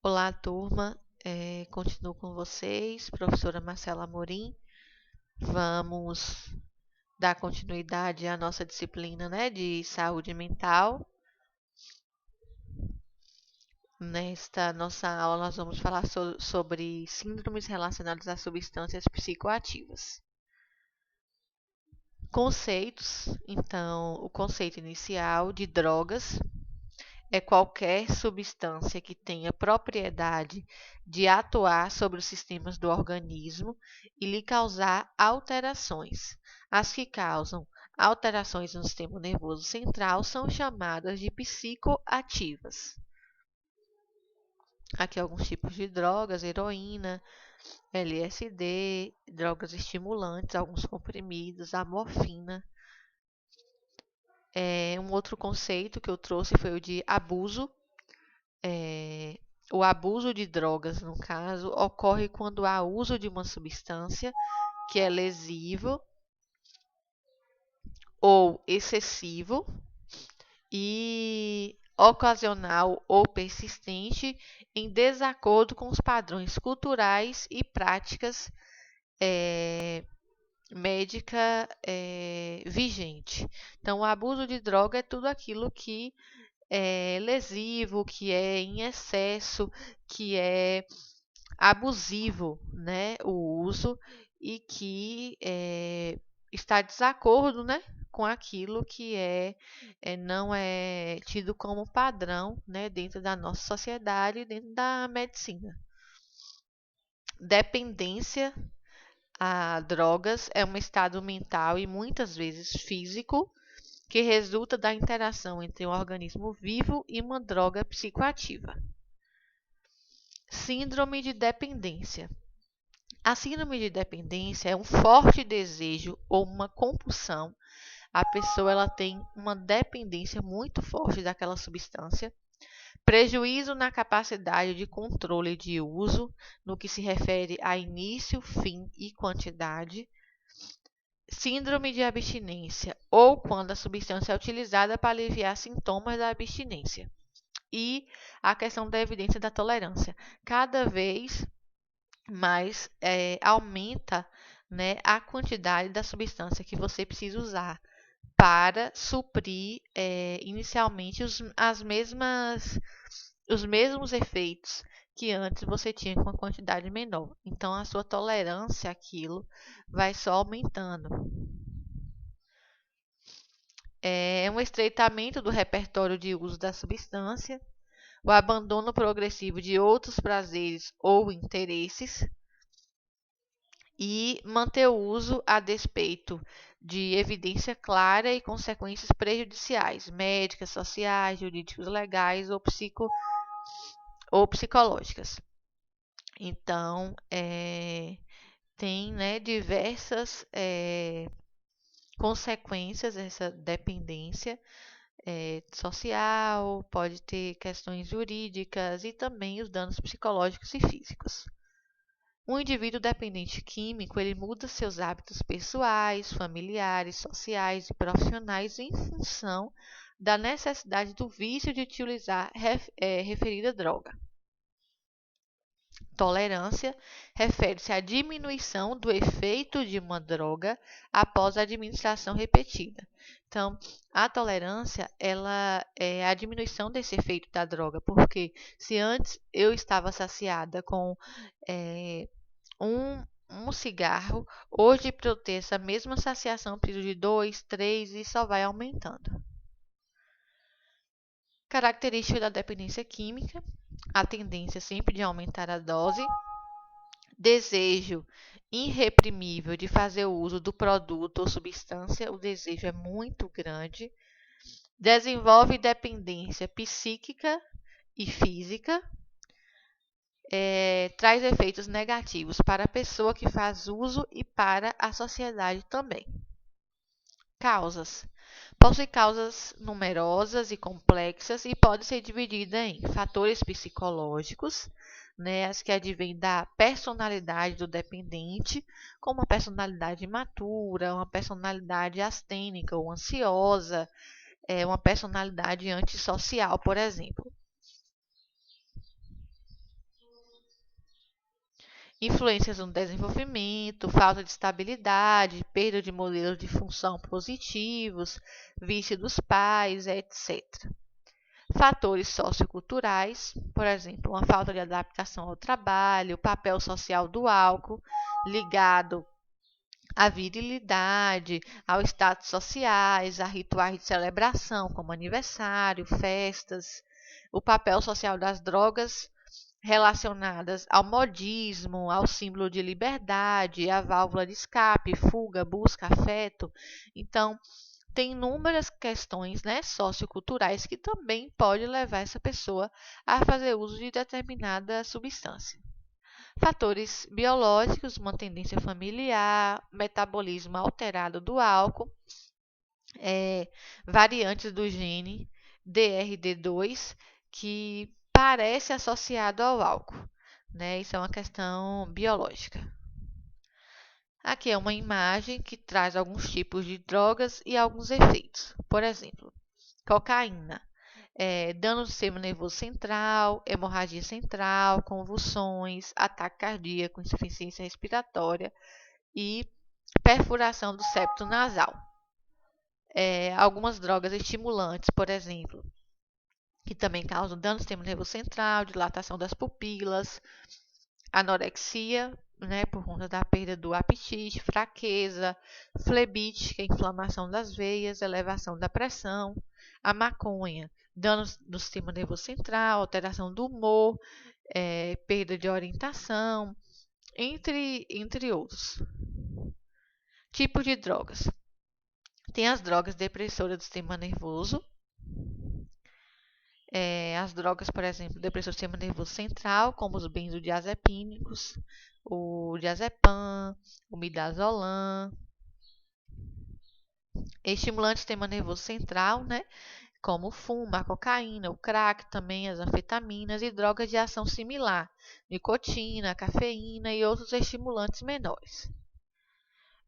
Olá, turma. Continuo com vocês, professora Marcela Amorim. Vamos dar continuidade à nossa disciplina, né, de saúde mental. Nesta nossa aula, nós vamos falar sobre síndromes relacionadas a substâncias psicoativas. Conceitos. Então, o conceito inicial de drogas é qualquer substância que tenha propriedade de atuar sobre os sistemas do organismo e lhe causar alterações. As que causam alterações no sistema nervoso central são chamadas de psicoativas. Aqui alguns tipos de drogas: heroína, LSD, drogas estimulantes, alguns comprimidos, a morfina. Um outro conceito que eu trouxe foi o de abuso. O abuso de drogas, no caso, ocorre quando há uso de uma substância que é lesivo ou excessivo e ocasional ou persistente em desacordo com os padrões culturais e práticas médica vigente. Então, o abuso de droga é tudo aquilo que é lesivo, que é em excesso, que é abusivo, né, o uso e que está de desacordo, né, com aquilo que não é tido como padrão, né, dentro da nossa sociedade e dentro da medicina. Dependência a drogas é um estado mental e muitas vezes físico que resulta da interação entre um organismo vivo e uma droga psicoativa. Síndrome de dependência. A síndrome de dependência é um forte desejo ou uma compulsão. A pessoa ela tem uma dependência muito forte daquela substância, prejuízo na capacidade de controle de uso, no que se refere a início, fim e quantidade. Síndrome de abstinência, ou quando a substância é utilizada para aliviar sintomas da abstinência. E a questão da evidência da tolerância. Cada vez mais aumenta, né, a quantidade da substância que você precisa usar para suprir inicialmente os mesmos efeitos que antes você tinha com uma quantidade menor. Então, a sua tolerância àquilo vai só aumentando. É um estreitamento do repertório de uso da substância, o abandono progressivo de outros prazeres ou interesses e manter o uso a despeito de evidência clara e consequências prejudiciais, médicas, sociais, jurídicos, legais ou psicológicas. Então, tem, né, diversas consequências essa dependência social, pode ter questões jurídicas e também os danos psicológicos e físicos. Um indivíduo dependente químico, ele muda seus hábitos pessoais, familiares, sociais e profissionais em função da necessidade do vício de utilizar referida droga. Tolerância refere-se à diminuição do efeito de uma droga após a administração repetida. Então, a tolerância, ela é a diminuição desse efeito da droga, porque se antes eu estava saciada com um cigarro, hoje para eu ter essa mesma saciação, eu preciso de 2, 3 e só vai aumentando. Característica da dependência química, a tendência sempre de aumentar a dose, desejo irreprimível de fazer uso do produto ou substância, o desejo é muito grande, desenvolve dependência psíquica e física, traz efeitos negativos para a pessoa que faz uso e para a sociedade também. Causas. Possui causas numerosas e complexas e pode ser dividida em fatores psicológicos, né, as que advêm da personalidade do dependente, como uma personalidade imatura, uma personalidade astênica ou ansiosa, uma personalidade antissocial, por exemplo. influências no desenvolvimento, falta de estabilidade, perda de modelos de função positivos, vício dos pais, etc. Fatores socioculturais, por exemplo, uma falta de adaptação ao trabalho, o papel social do álcool ligado à virilidade, aos status sociais, a rituais de celebração, como aniversário, festas, o papel social das drogas relacionadas ao modismo, ao símbolo de liberdade, à válvula de escape, fuga, busca, afeto. Então, tem inúmeras questões, né, socioculturais que também pode levar essa pessoa a fazer uso de determinada substância. Fatores biológicos, uma tendência familiar, metabolismo alterado do álcool, variantes do gene DRD2, que parece associado ao álcool, né? Isso é uma questão biológica. Aqui é uma imagem que traz alguns tipos de drogas e alguns efeitos. Por exemplo, cocaína, dano do sistema nervoso central, hemorragia central, convulsões, ataque cardíaco, insuficiência respiratória e perfuração do septo nasal. Algumas drogas estimulantes, por exemplo, que também causam dano do sistema nervoso central, dilatação das pupilas, anorexia, né, por conta da perda do apetite, fraqueza, flebite, que é a inflamação das veias, elevação da pressão, a maconha, danos no sistema nervoso central, alteração do humor, perda de orientação, entre outros. Tipos de drogas. Tem as drogas depressoras do sistema nervoso, as drogas, por exemplo, depressor do sistema nervoso central, como os benzodiazepínicos, o diazepam, o midazolam, estimulantes do sistema nervoso central, né, como o fumo, a cocaína, o crack, também as anfetaminas e drogas de ação similar, nicotina, cafeína e outros estimulantes menores.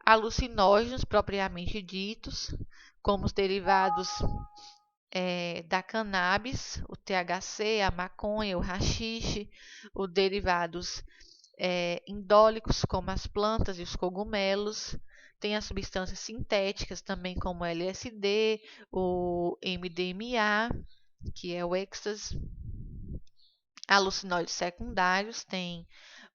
Alucinógenos propriamente ditos, como os derivados da cannabis, o THC, a maconha, o haxixe, os derivados indólicos, como as plantas e os cogumelos. Tem as substâncias sintéticas também, como o LSD, o MDMA, que é o êxtase. Alucinóides secundários, tem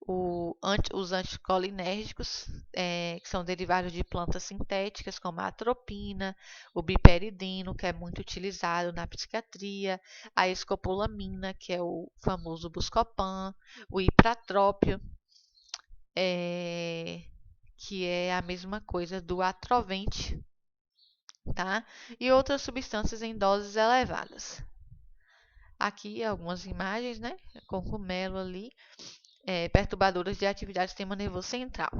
os anticolinérgicos, que são derivados de plantas sintéticas, como a atropina, o biperidino, que é muito utilizado na psiquiatria, a escopolamina, que é o famoso Buscopan, o ipratrópio, que é a mesma coisa do atrovente, tá? E outras substâncias em doses elevadas. Aqui algumas imagens, né? Cogumelo ali. Perturbadoras de atividade do sistema nervoso central.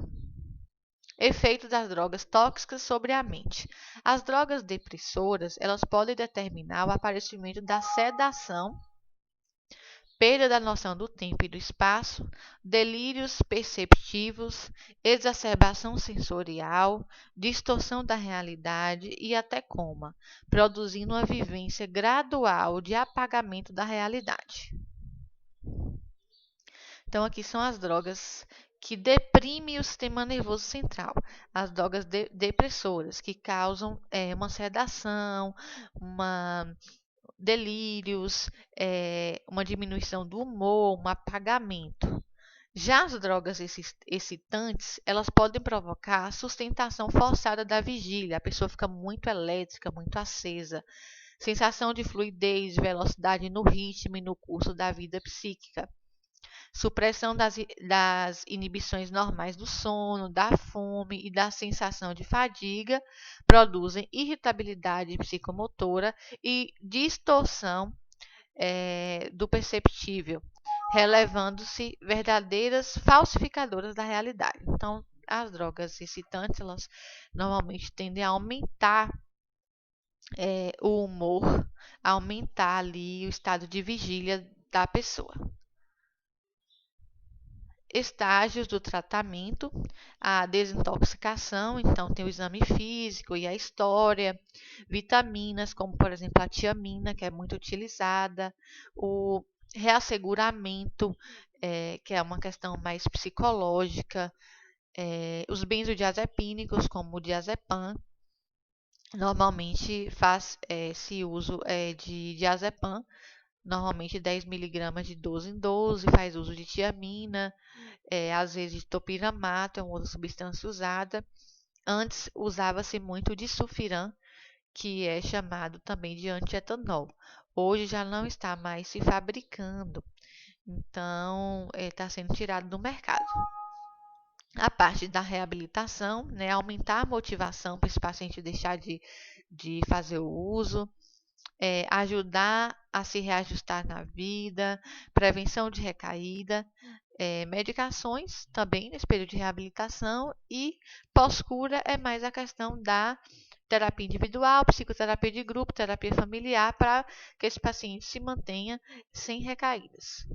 Efeito das drogas tóxicas sobre a mente. As drogas depressoras, elas podem determinar o aparecimento da sedação, perda da noção do tempo e do espaço, delírios perceptivos, exacerbação sensorial, distorção da realidade e até coma, produzindo uma vivência gradual de apagamento da realidade. Então, aqui são as drogas que deprimem o sistema nervoso central. As drogas depressoras, que causam uma sedação, delírios, uma diminuição do humor, um apagamento. Já as drogas excitantes, elas podem provocar sustentação forçada da vigília. A pessoa fica muito elétrica, muito acesa. Sensação de fluidez, velocidade no ritmo e no curso da vida psíquica. Supressão das inibições normais do sono, da fome e da sensação de fadiga, produzem irritabilidade psicomotora e distorção do perceptível, relevando-se verdadeiras falsificadoras da realidade. Então, as drogas excitantes, elas normalmente tendem a aumentar o humor, aumentar ali o estado de vigília da pessoa. Estágios do tratamento, a desintoxicação, então tem o exame físico e a história, vitaminas, como por exemplo a tiamina, que é muito utilizada, reasseguramento, que é uma questão mais psicológica, os benzodiazepínicos, como o diazepam, normalmente faz-se uso de diazepam, normalmente 10 miligramas de 12 em 12, faz uso de tiamina, às vezes de topiramato, é uma outra substância usada. Antes usava-se muito de sulfiram, que é chamado também de antietanol. Hoje já não está mais se fabricando, então está sendo tirado do mercado. A parte da reabilitação, né, aumentar a motivação para esse paciente deixar de fazer o uso, ajudar a se reajustar na vida, prevenção de recaída, medicações também nesse período de reabilitação e pós-cura é mais a questão da terapia individual, psicoterapia de grupo, terapia familiar, para que esse paciente se mantenha sem recaídas.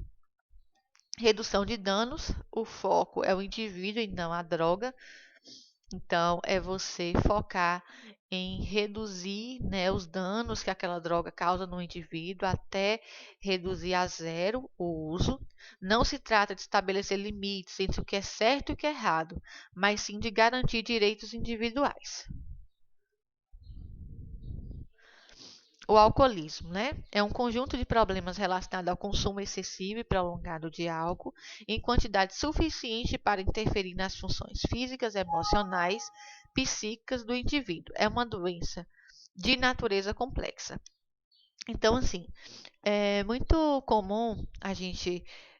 Redução de danos, o foco é o indivíduo e não a droga. Então, é você focar em reduzir, né, os danos que aquela droga causa no indivíduo até reduzir a zero o uso. Não se trata de estabelecer limites entre o que é certo e o que é errado, mas sim de garantir direitos individuais. O alcoolismo, né? É um conjunto de problemas relacionados ao consumo excessivo e prolongado de álcool em quantidade suficiente para interferir nas funções físicas, emocionais, psíquicas do indivíduo. É uma doença de natureza complexa. Então, assim, é muito comum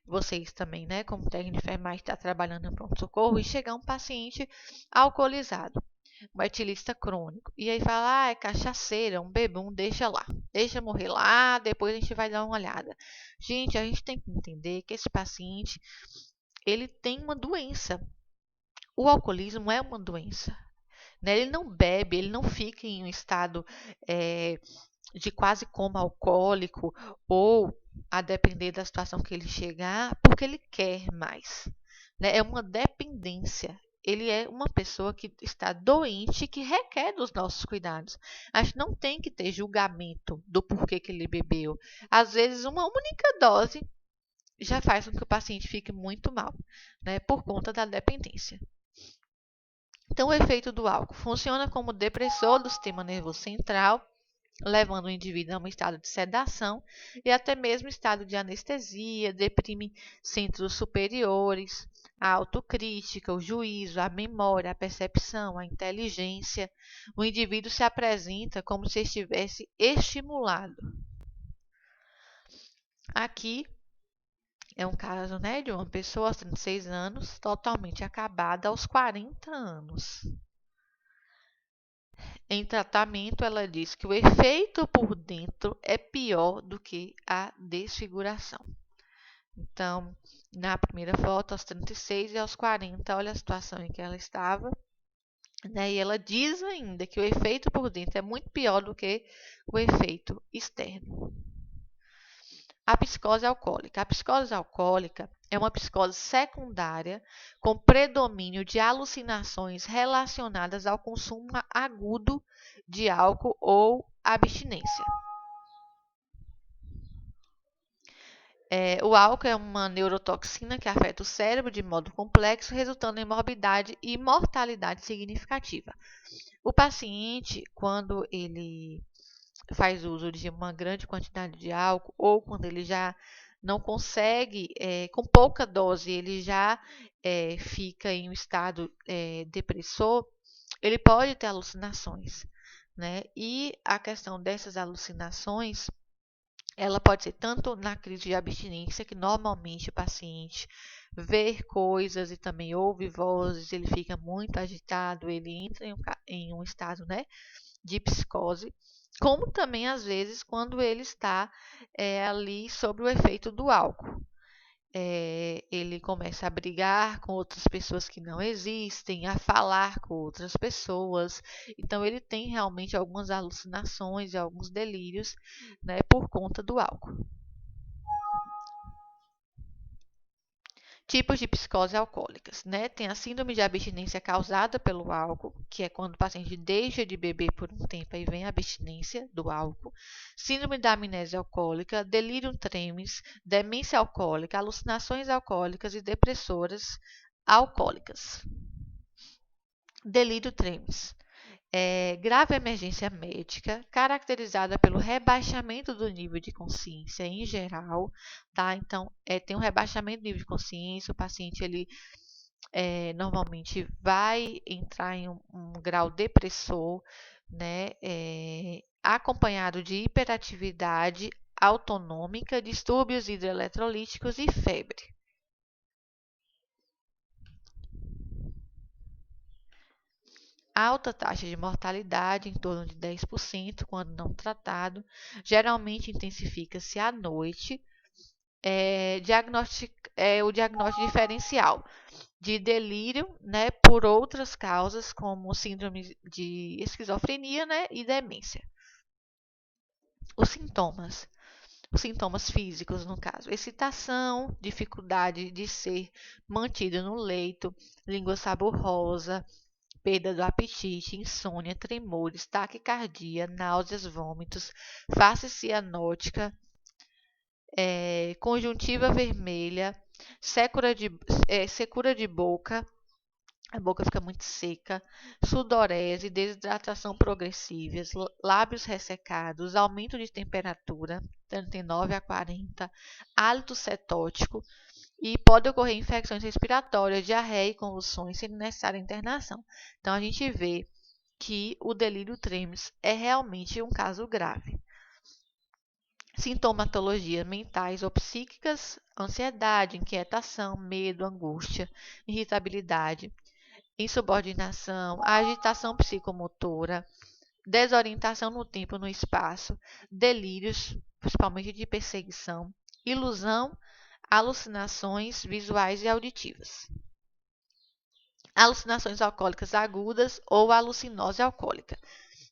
vocês também, né, como técnico de enfermagem, estar trabalhando no pronto-socorro e chegar um paciente alcoolizado, um etilista crônico. E aí fala, é cachaceiro, é um bebum, deixa lá. Deixa morrer lá, depois a gente vai dar uma olhada. Gente, a gente tem que entender que esse paciente, ele tem uma doença. O alcoolismo é uma doença. Né? Ele não bebe, ele não fica em um estado de quase coma alcoólico ou, a depender da situação que ele chegar, porque ele quer mais. Né? É uma dependência. Ele é uma pessoa que está doente, que requer dos nossos cuidados. A gente não tem que ter julgamento do porquê que ele bebeu. Às vezes, uma única dose já faz com que o paciente fique muito mal, né, por conta da dependência. Então, o efeito do álcool funciona como depressor do sistema nervoso central, levando o indivíduo a um estado de sedação e até mesmo estado de anestesia, deprime centros superiores, a autocrítica, o juízo, a memória, a percepção, a inteligência. O indivíduo se apresenta como se estivesse estimulado. Aqui é um caso, né, de uma pessoa aos 36 anos, totalmente acabada aos 40 anos. Em tratamento, ela diz que o efeito por dentro é pior do que a desfiguração. Então, na primeira foto, aos 36 e aos 40, olha a situação em que ela estava. Né? E ela diz ainda que o efeito por dentro é muito pior do que o efeito externo. A psicose alcoólica. A psicose alcoólica é uma psicose secundária com predomínio de alucinações relacionadas ao consumo agudo de álcool ou abstinência. O álcool é uma neurotoxina que afeta o cérebro de modo complexo, resultando em morbidade e mortalidade significativa. O paciente, quando ele faz uso de uma grande quantidade de álcool ou quando ele já não consegue, com pouca dose, ele já fica em um estado depressor, ele pode ter alucinações, né? E a questão dessas alucinações, ela pode ser tanto na crise de abstinência, que normalmente o paciente vê coisas e também ouve vozes, ele fica muito agitado, ele entra em um estado, né, de psicose, como também às vezes quando ele está ali sob o efeito do álcool. Ele começa a brigar com outras pessoas que não existem, a falar com outras pessoas. Então, ele tem realmente algumas alucinações e alguns delírios, né, por conta do álcool. Tipos de psicose alcoólicas, né? Tem a síndrome de abstinência causada pelo álcool, que é quando o paciente deixa de beber por um tempo e vem a abstinência do álcool. Síndrome da amnésia alcoólica, delírio tremens, demência alcoólica, alucinações alcoólicas e depressoras alcoólicas. Delírio tremens. Grave emergência médica, caracterizada pelo rebaixamento do nível de consciência em geral, tá? Então, tem um rebaixamento do nível de consciência, o paciente, ele normalmente vai entrar em um grau depressor, né? Acompanhado de hiperatividade autonômica, distúrbios hidroeletrolíticos e febre. Alta taxa de mortalidade, em torno de 10%, quando não tratado, geralmente intensifica-se à noite. O diagnóstico diferencial de delírio, né, por outras causas, como síndrome de esquizofrenia, né, e demência. Os sintomas físicos, no caso, excitação, dificuldade de ser mantido no leito, língua saborrosa, perda do apetite, insônia, tremores, taquicardia, náuseas, vômitos, face cianótica, conjuntiva vermelha, secura de boca, a boca fica muito seca, sudorese, desidratação progressiva, lábios ressecados, aumento de temperatura, 39 a 40, hálito cetótico, e pode ocorrer infecções respiratórias, diarreia e convulsões, sendo necessária internação. Então, a gente vê que o delírio tremens é realmente um caso grave. Sintomatologias mentais ou psíquicas, ansiedade, inquietação, medo, angústia, irritabilidade, insubordinação, agitação psicomotora, desorientação no tempo e no espaço, delírios, principalmente de perseguição, ilusão, alucinações visuais e auditivas. Alucinações alcoólicas agudas ou alucinose alcoólica.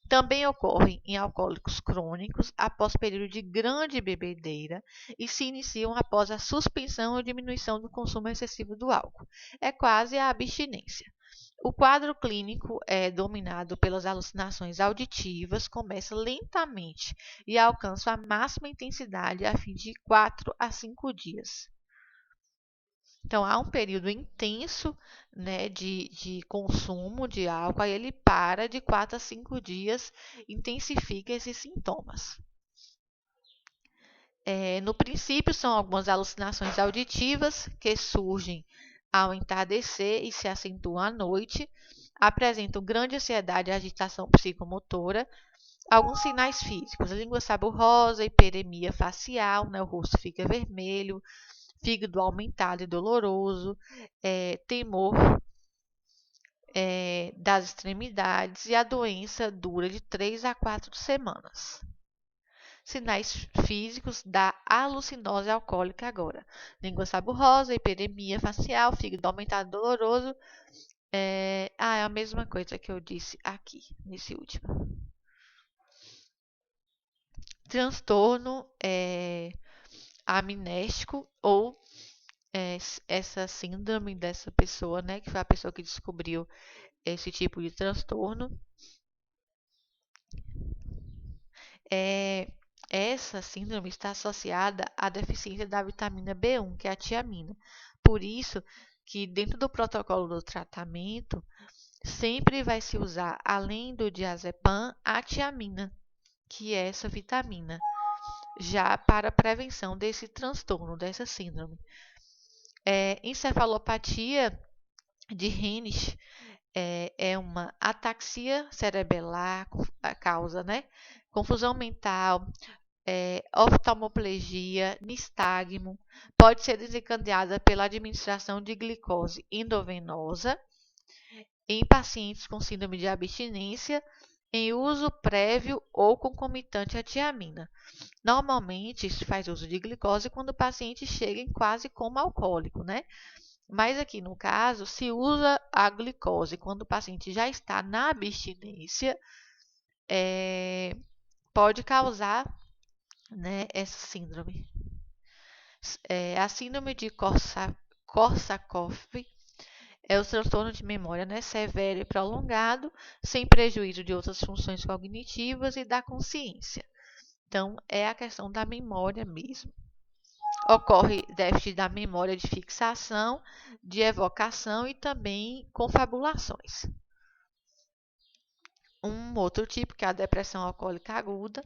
Também ocorrem em alcoólicos crônicos após período de grande bebedeira e se iniciam após a suspensão ou diminuição do consumo excessivo do álcool. É quase a abstinência. O quadro clínico é dominado pelas alucinações auditivas, começa lentamente e alcança a máxima intensidade a fim de 4 a 5 dias. Então, há um período intenso, né, de consumo de álcool, aí ele para de 4 a 5 dias, intensifica esses sintomas. No princípio, são algumas alucinações auditivas que surgem ao entardecer e se acentuam à noite, apresentam grande ansiedade e agitação psicomotora, alguns sinais físicos, língua saborrosa, hiperemia facial, né, o rosto fica vermelho, fígado aumentado e doloroso, temor das extremidades, e a doença dura de 3 a 4 semanas. Sinais físicos da alucinose alcoólica agora. Língua saborrosa, hiperemia facial, fígado aumentado e doloroso. É a mesma coisa que eu disse aqui, nesse último. Transtorno amnésico ou essa síndrome dessa pessoa, né, que foi a pessoa que descobriu esse tipo de transtorno. Essa síndrome está associada à deficiência da vitamina B1, que é a tiamina. Por isso que dentro do protocolo do tratamento, sempre vai se usar, além do diazepam, a tiamina, que é essa vitamina, já para a prevenção desse transtorno, dessa síndrome. Encefalopatia de Henrich é uma ataxia cerebelar, a causa, né? Confusão mental, oftalmoplegia, nistagmo, pode ser desencadeada pela administração de glicose endovenosa em pacientes com síndrome de abstinência, em uso prévio ou concomitante à tiamina. Normalmente, se faz uso de glicose quando o paciente chega em quase coma alcoólico, né? Mas aqui no caso, se usa a glicose quando o paciente já está na abstinência, pode causar, né, essa síndrome. A síndrome de Korsakoff é o transtorno de memória, né, severo e prolongado, sem prejuízo de outras funções cognitivas e da consciência. Então, é a questão da memória mesmo. Ocorre déficit da memória de fixação, de evocação e também confabulações. Um outro tipo, que é a depressão alcoólica aguda,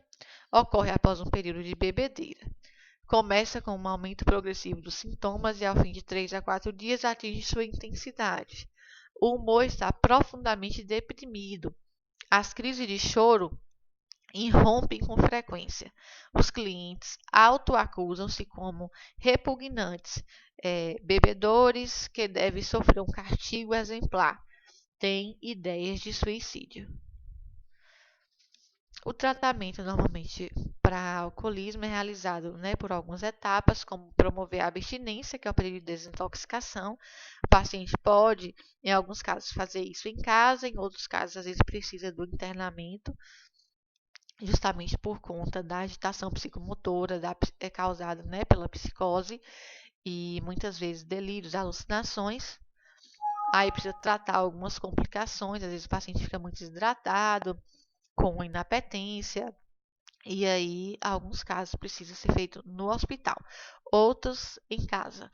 ocorre após um período de bebedeira. Começa com um aumento progressivo dos sintomas e, ao fim de 3 a 4 dias, atinge sua intensidade. O humor está profundamente deprimido. As crises de choro irrompem com frequência. Os clientes autoacusam-se como repugnantes, bebedores que devem sofrer um castigo exemplar. Têm ideias de suicídio. O tratamento normalmente para alcoolismo é realizado, né, por algumas etapas, como promover a abstinência, que é o período de desintoxicação. O paciente pode, em alguns casos, fazer isso em casa, em outros casos, às vezes precisa do internamento, justamente por conta da agitação psicomotora causada, né, pela psicose e muitas vezes delírios, alucinações. Aí precisa tratar algumas complicações, às vezes o paciente fica muito desidratado, com inapetência, e aí, alguns casos precisa ser feito no hospital, outros em casa.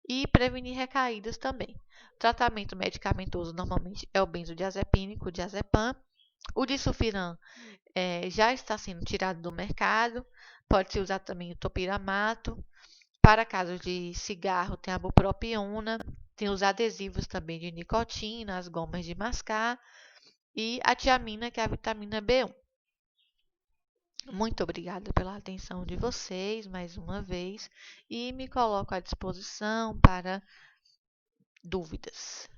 E prevenir recaídas também. O tratamento medicamentoso normalmente é o benzodiazepínico, o diazepam. O disulfiram já está sendo tirado do mercado. Pode-se usar também o topiramato. Para casos de cigarro, tem a bupropiona. Tem os adesivos também de nicotina, as gomas de mascar. E a tiamina, que é a vitamina B1. Muito obrigada pela atenção de vocês mais uma vez e me coloco à disposição para dúvidas.